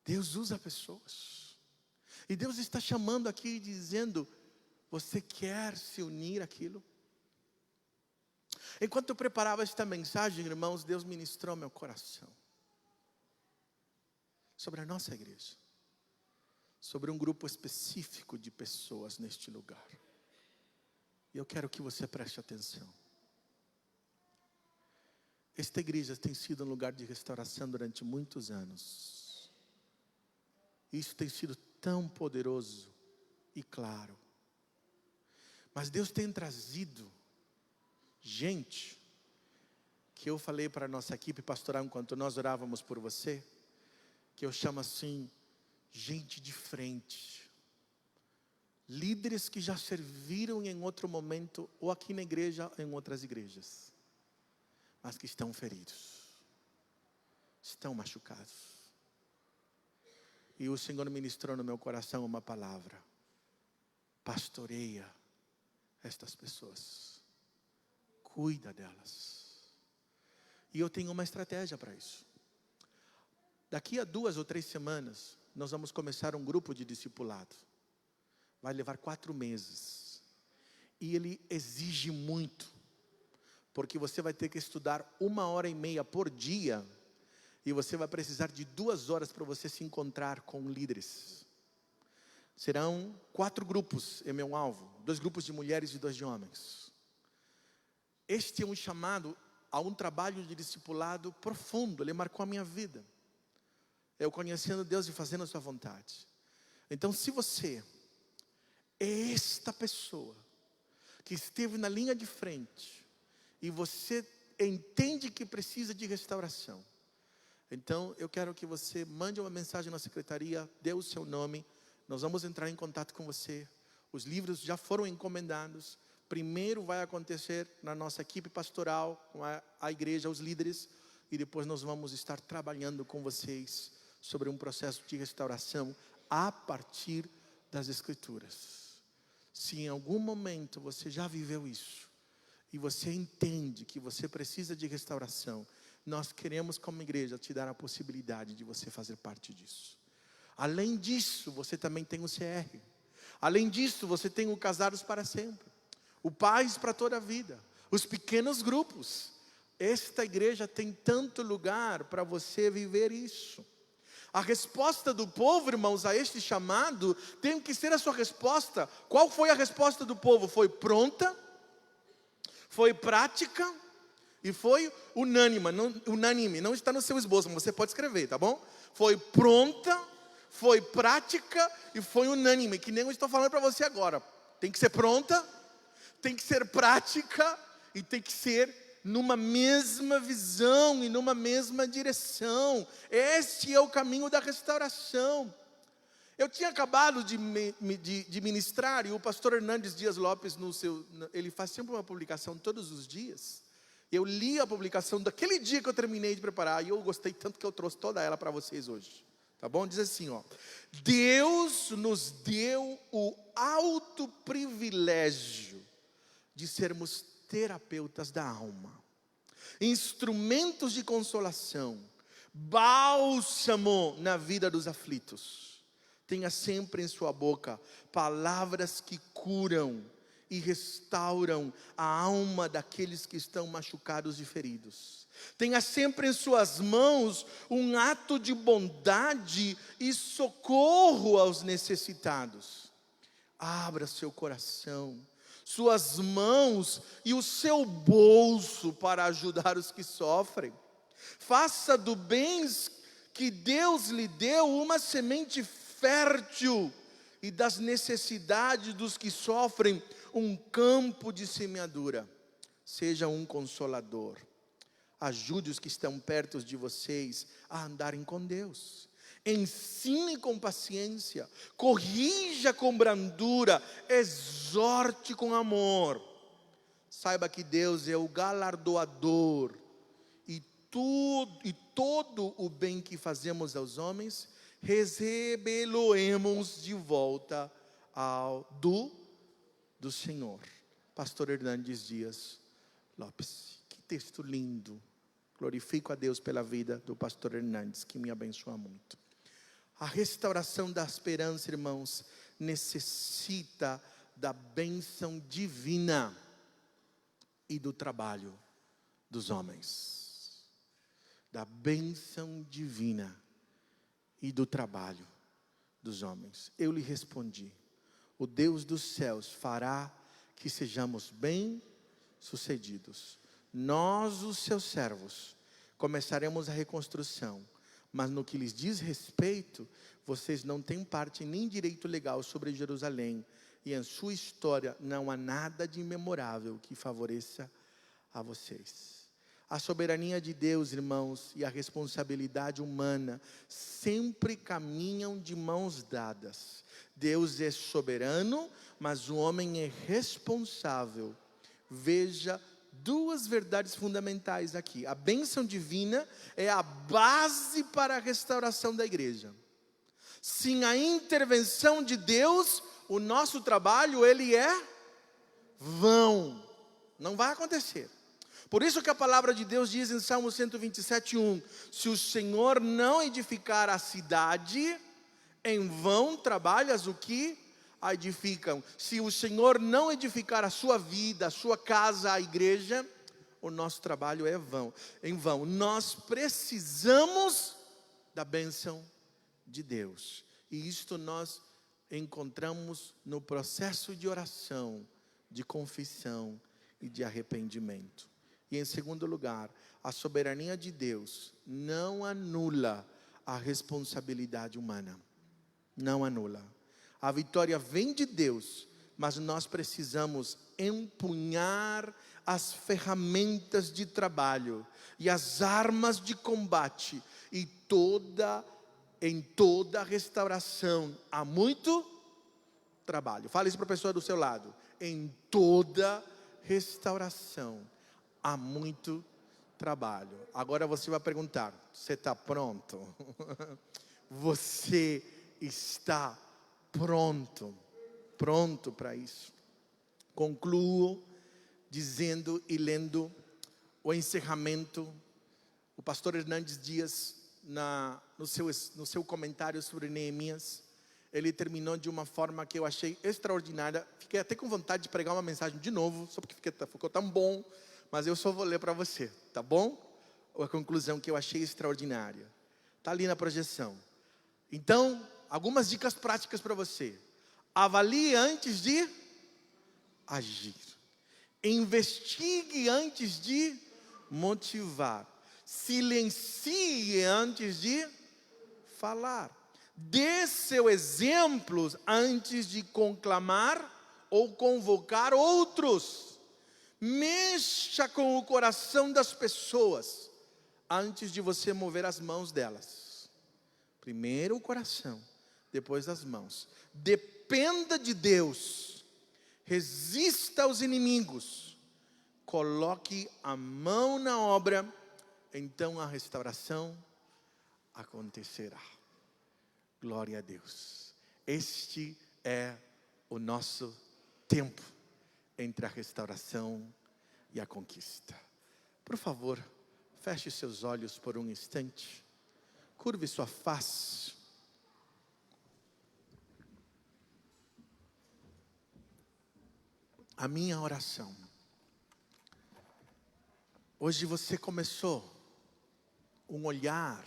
Deus usa pessoas, e Deus está chamando aqui, dizendo: você quer se unir àquilo? Enquanto eu preparava esta mensagem, irmãos, Deus ministrou ao meu coração sobre a nossa igreja, sobre um grupo específico de pessoas neste lugar. E eu quero que você preste atenção. Esta igreja tem sido um lugar de restauração durante muitos anos. Isso tem sido tão poderoso e claro. Mas Deus tem trazido gente, que eu falei para a nossa equipe pastoral enquanto nós orávamos por você, que eu chamo assim, gente de frente. Líderes que já serviram em outro momento, ou aqui na igreja, ou em outras igrejas, mas que estão feridos, estão machucados. E o Senhor ministrou no meu coração uma palavra: pastoreia estas pessoas. Cuida delas. E eu tenho uma estratégia para isso. Daqui a 2 ou 3 semanas, nós vamos começar um grupo de discipulado. Vai levar 4 meses. E ele exige muito. Porque você vai ter que estudar 1h30 por dia. E você vai precisar de 2 horas para você se encontrar com líderes. Serão 4 grupos, é meu alvo. 2 grupos de mulheres e 2 de homens. Este é um chamado a um trabalho de discipulado profundo. Ele marcou a minha vida. Eu conhecendo Deus e fazendo a sua vontade. Então, se você é esta pessoa que esteve na linha de frente e você entende que precisa de restauração, então eu quero que você mande uma mensagem na secretaria, dê o seu nome, nós vamos entrar em contato com você. Os livros já foram encomendados. Primeiro vai acontecer na nossa equipe pastoral, com a igreja, os líderes, e depois nós vamos estar trabalhando com vocês sobre um processo de restauração a partir das Escrituras. Se em algum momento você já viveu isso, e você entende que você precisa de restauração, nós queremos como igreja te dar a possibilidade de você fazer parte disso. Além disso, você também tem o CR. Além disso, você tem o Casados para Sempre, o Paz para toda a Vida, os pequenos grupos. Esta igreja tem tanto lugar para você viver isso. A resposta do povo, irmãos, a este chamado, tem que ser a sua resposta. Qual foi a resposta do povo? Foi pronta, foi prática e foi unânime. Não está no seu esboço, mas você pode escrever, tá bom? Foi pronta, foi prática e foi unânime, que nem eu estou falando para você agora. Tem que ser pronta, tem que ser prática e tem que ser numa mesma visão e numa mesma direção. Este é o caminho da restauração. Eu tinha acabado de ministrar, e o pastor Hernandes Dias Lopes, ele faz sempre uma publicação todos os dias. Eu li a publicação daquele dia que eu terminei de preparar, e eu gostei tanto que eu trouxe toda ela para vocês hoje. Tá bom? Diz assim, ó: Deus nos deu o alto privilégio de sermos terapeutas da alma, instrumentos de consolação, bálsamo na vida dos aflitos. Tenha sempre em sua boca palavras que curam e restauram a alma daqueles que estão machucados e feridos. Tenha sempre em suas mãos um ato de bondade e socorro aos necessitados. Abra seu coração, suas mãos e o seu bolso para ajudar os que sofrem. Faça do bem que Deus lhe deu uma semente fértil, e das necessidades dos que sofrem um campo de semeadura. Seja um consolador. Ajude os que estão perto de vocês a andarem com Deus. Ensine com paciência, corrija com brandura, exorte com amor. Saiba que Deus é o galardoador, e todo o bem que fazemos aos homens, recebê-lo-emos de volta do Senhor. Pastor Hernandes Dias Lopes. Que texto lindo. Glorifico a Deus pela vida do pastor Hernandes, que me abençoa muito. A restauração da esperança, irmãos, necessita da bênção divina e do trabalho dos homens. Da bênção divina e do trabalho dos homens. Eu lhe respondi: o Deus dos céus fará que sejamos bem-sucedidos. Nós, os seus servos, começaremos a reconstrução, mas no que lhes diz respeito, vocês não têm parte nem direito legal sobre Jerusalém, e em sua história não há nada de memorável que favoreça a vocês. A soberania de Deus, irmãos, e a responsabilidade humana sempre caminham de mãos dadas. Deus é soberano, mas o homem é responsável. Veja duas verdades fundamentais aqui. A bênção divina é a base para a restauração da igreja. Sem a intervenção de Deus, o nosso trabalho, ele é vão. Não vai acontecer. Por isso que a palavra de Deus diz em Salmo 127:1: se o Senhor não edificar a cidade, em vão trabalhas o que a edificam. Se o Senhor não edificar a sua vida, a sua casa, a igreja, o nosso trabalho é em vão. Nós precisamos da bênção de Deus. E isto nós encontramos no processo de oração, de confissão e de arrependimento. E em segundo lugar, a soberania de Deus não anula a responsabilidade humana. Não anula. A vitória vem de Deus, mas nós precisamos empunhar as ferramentas de trabalho e as armas de combate. E em toda restauração há muito trabalho. Fale isso para a pessoa do seu lado. Em toda restauração há muito trabalho. Agora você vai perguntar: você está pronto? Você está pronto? pronto para isso. Concluo dizendo e lendo o encerramento. O pastor Hernandes Dias, no seu comentário sobre Neemias, ele terminou de uma forma que eu achei extraordinária. Fiquei até com vontade de pregar uma mensagem de novo, só porque ficou tão bom, mas eu só vou ler para você, tá bom? A conclusão que eu achei extraordinária. Está ali na projeção. Então, algumas dicas práticas para você. Avalie antes de agir. Investigue antes de motivar. Silencie antes de falar. Dê seu exemplo antes de conclamar ou convocar outros. Mexa com o coração das pessoas antes de você mover as mãos delas. Primeiro o coração, depois as mãos. Dependa de Deus. Resista aos inimigos. Coloque a mão na obra. Então a restauração acontecerá. Glória a Deus. Este é o nosso tempo entre a restauração e a conquista. Por favor, feche seus olhos por um instante. Curve sua face. A minha oração. Hoje você começou um olhar,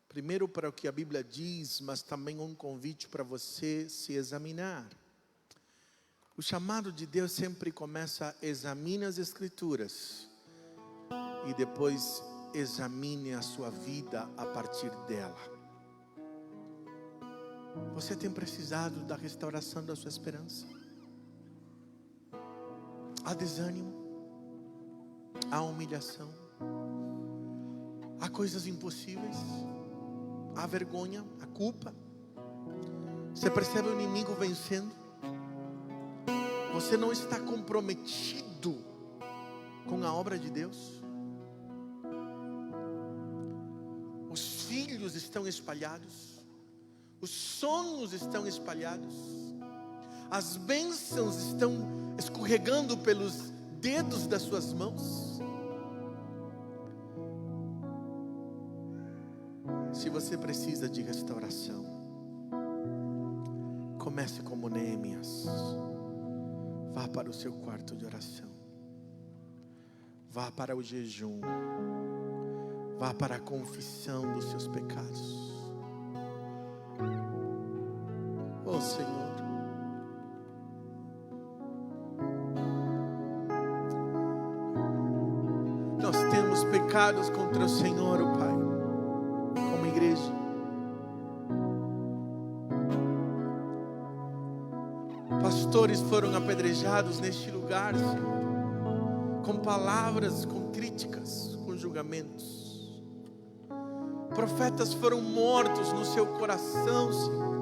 primeiro para o que a Bíblia diz, mas também um convite para você se examinar. O chamado de Deus sempre começa: examine as Escrituras e depois examine a sua vida a partir dela. Você tem precisado da restauração da sua esperança? Há desânimo, há humilhação, há coisas impossíveis, há vergonha, há culpa. Você percebe o inimigo vencendo? Você não está comprometido com a obra de Deus? Os filhos estão espalhados, os sonhos estão espalhados, as bênçãos estão escorregando pelos dedos das suas mãos. Se você precisa de restauração, comece como Neemias. Vá para o seu quarto de oração. Vá para o jejum. Vá para a confissão dos seus pecados. Oh Senhor, nós temos pecados contra o Senhor, oh Pai, como igreja. Pastores foram apedrejados neste lugar, Senhor, com palavras, com críticas, com julgamentos. Profetas foram mortos no seu coração, Senhor.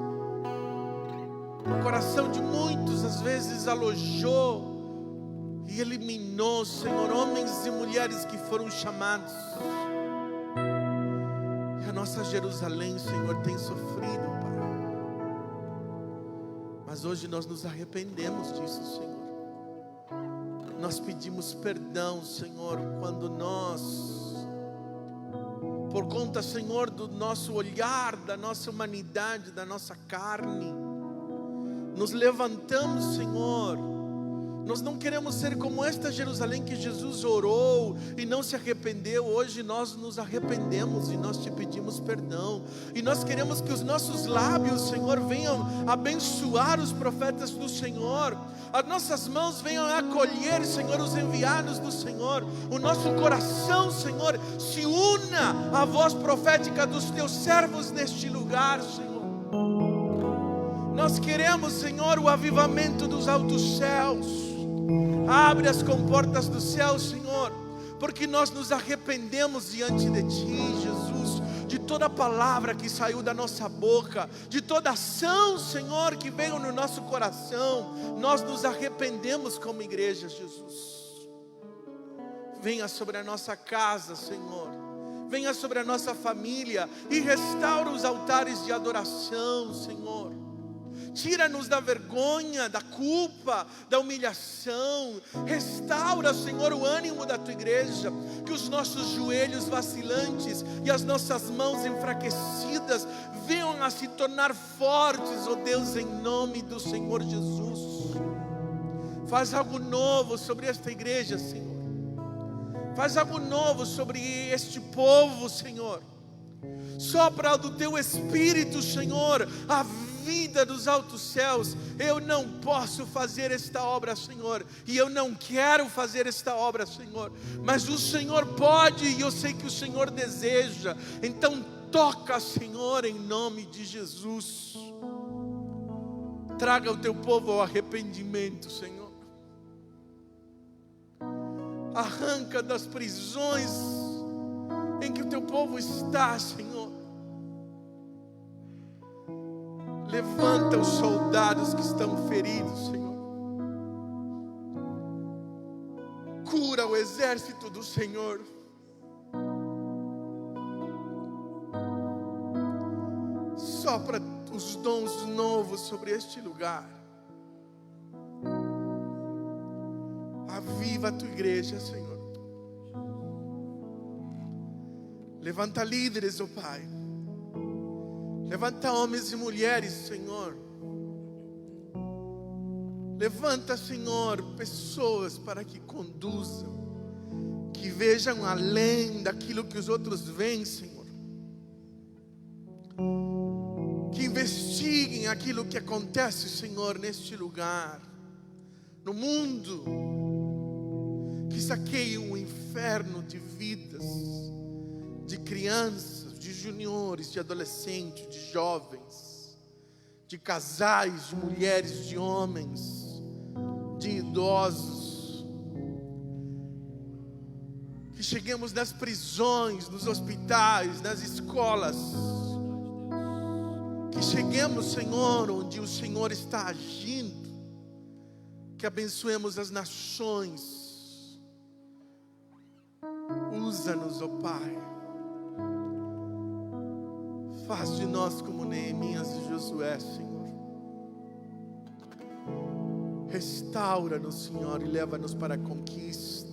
O coração de muitos às vezes alojou e eliminou, Senhor, homens e mulheres que foram chamados. E a nossa Jerusalém, Senhor, tem sofrido, Pai. Mas hoje nós nos arrependemos disso, Senhor. Nós pedimos perdão, Senhor, quando nós, por conta, Senhor, do nosso olhar, da nossa humanidade, da nossa carne, nos levantamos, Senhor. Nós não queremos ser como esta Jerusalém que Jesus orou e não se arrependeu. Hoje nós nos arrependemos e nós te pedimos perdão. E nós queremos que os nossos lábios, Senhor, venham abençoar os profetas do Senhor. As nossas mãos venham acolher, Senhor, os enviados do Senhor. O nosso coração, Senhor, se una à voz profética dos teus servos neste lugar, Senhor. Nós queremos, Senhor, o avivamento dos altos céus. Abre as comportas do céu, Senhor, porque nós nos arrependemos diante de Ti, Jesus, de toda palavra que saiu da nossa boca, de toda ação, Senhor, que veio no nosso coração. Nós nos arrependemos como igreja, Jesus. Venha sobre a nossa casa, Senhor. Venha sobre a nossa família e restaura os altares de adoração, Senhor. Tira-nos da vergonha, da culpa, da humilhação. Restaura, Senhor, o ânimo da tua igreja. Que os nossos joelhos vacilantes e as nossas mãos enfraquecidas venham a se tornar fortes, ó Deus, em nome do Senhor Jesus. Faz algo novo sobre esta igreja, Senhor. Faz algo novo sobre este povo, Senhor. Sopra do teu Espírito, Senhor, a vida dos altos céus. Eu não posso fazer esta obra, Senhor, e eu não quero fazer esta obra, Senhor, mas o Senhor pode, e eu sei que o Senhor deseja. Então toca, Senhor, em nome de Jesus. Traga o teu povo ao arrependimento, Senhor. Arranca das prisões em que o teu povo está, Senhor. Levanta os soldados que estão feridos, Senhor. Cura o exército do Senhor. Sopra os dons novos sobre este lugar. Aviva a tua igreja, Senhor. Levanta líderes, ó Pai. Levanta homens e mulheres, Senhor. Levanta, Senhor, pessoas para que conduzam, que vejam além daquilo que os outros veem, Senhor. Que investiguem aquilo que acontece, Senhor, neste lugar, no mundo. Que saqueiem o inferno de vidas, de crianças, de juniores, de adolescentes, de jovens, de casais, de mulheres, de homens, de idosos. Que cheguemos nas prisões, nos hospitais, nas escolas. Que cheguemos, Senhor, onde o Senhor está agindo. Que abençoemos as nações. Usa-nos, ó Pai. Faz de nós como Neemias e Josué, Senhor. Restaura-nos, Senhor, e leva-nos para a conquista.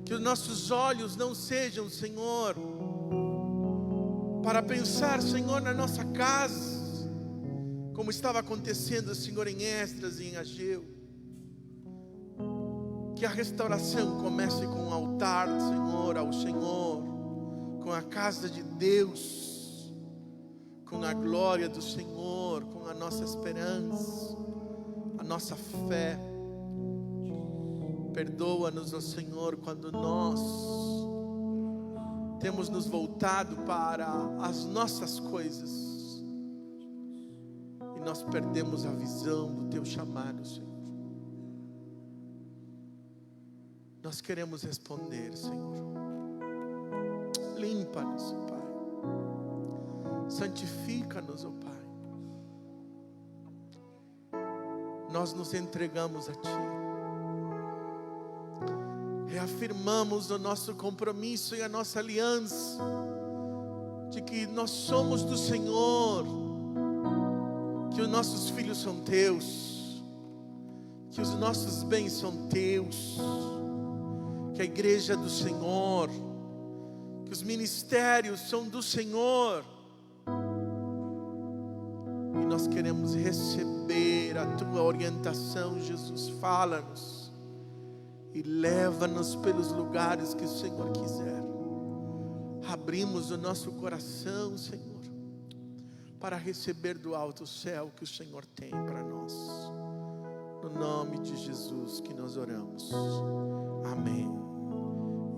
Que os nossos olhos não sejam, Senhor, para pensar, Senhor, na nossa casa, como estava acontecendo, Senhor, em Esdras e em Ageu. Que a restauração comece com o altar, Senhor, ao Senhor, com a casa de Deus, com a glória do Senhor, com a nossa esperança, a nossa fé. Perdoa-nos, ó Senhor, quando nós temos nos voltado para as nossas coisas e nós perdemos a visão do teu chamado, Senhor. Nós queremos responder, Senhor. Limpa-nos, ó Pai. Santifica-nos, ó Pai. Nós nos entregamos a Ti. Reafirmamos o nosso compromisso e a nossa aliança de que nós somos do Senhor, que os nossos filhos são Teus, que os nossos bens são Teus, que a igreja é do Senhor, que os ministérios são do Senhor. E nós queremos receber a Tua orientação, Jesus. Fala-nos e leva-nos pelos lugares que o Senhor quiser. Abrimos o nosso coração, Senhor, para receber do alto céu que o Senhor tem para nós. No nome de Jesus que nós oramos. Amém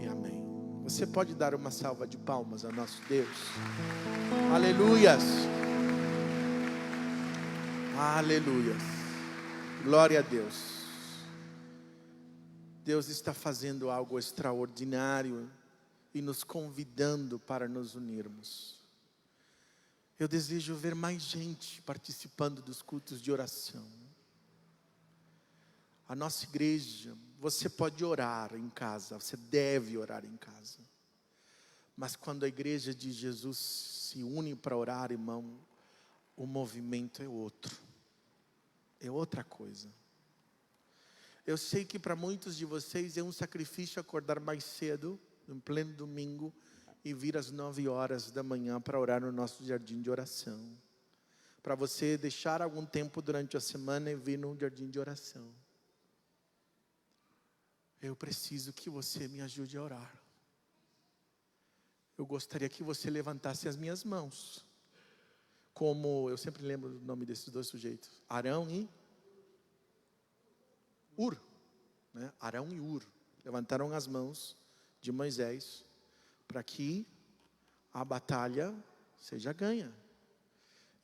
e amém. Você pode dar uma salva de palmas a nosso Deus. Aleluias. Aleluias. Glória a Deus. Deus está fazendo algo extraordinário e nos convidando para nos unirmos. Eu desejo ver mais gente participando dos cultos de oração. A nossa igreja, você pode orar em casa, você deve orar em casa. Mas quando a igreja de Jesus se une para orar, irmão, o movimento é outro. É outra coisa. Eu sei que para muitos de vocês é um sacrifício acordar mais cedo, em pleno domingo, e vir às 9 horas da manhã para orar no nosso jardim de oração. Para você deixar algum tempo durante a semana e vir no jardim de oração. Eu preciso que você me ajude a orar. Eu gostaria que você levantasse as minhas mãos. Como, eu sempre lembro o nome desses dois sujeitos. Arão e Ur. Né? Arão e Ur. Levantaram as mãos de Moisés. Para que a batalha seja ganha.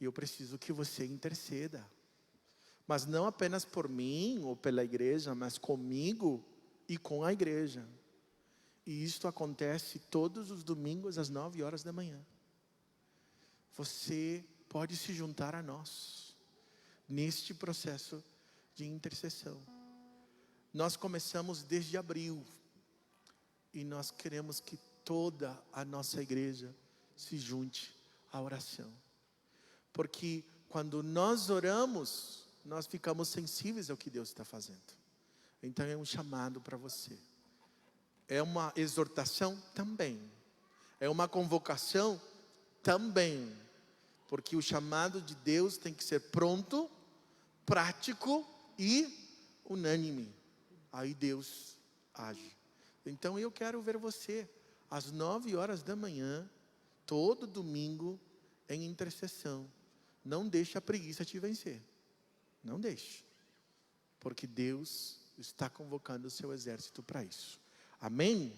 E eu preciso que você interceda. Mas não apenas por mim ou pela igreja, mas comigo e com a igreja. E isto acontece todos os domingos às 9 horas da manhã. Você pode se juntar a nós neste processo de intercessão. Nós começamos desde abril e nós queremos que toda a nossa igreja se junte à oração. Porque quando nós oramos, nós ficamos sensíveis ao que Deus está fazendo. Então é um chamado para você. É uma exortação também. É uma convocação também. Porque o chamado de Deus tem que ser pronto, prático e unânime. Aí Deus age. Então eu quero ver você às 9 horas da manhã, todo domingo, em intercessão. Não deixe a preguiça te vencer. Não deixe. Porque Deus está convocando o seu exército para isso. Amém?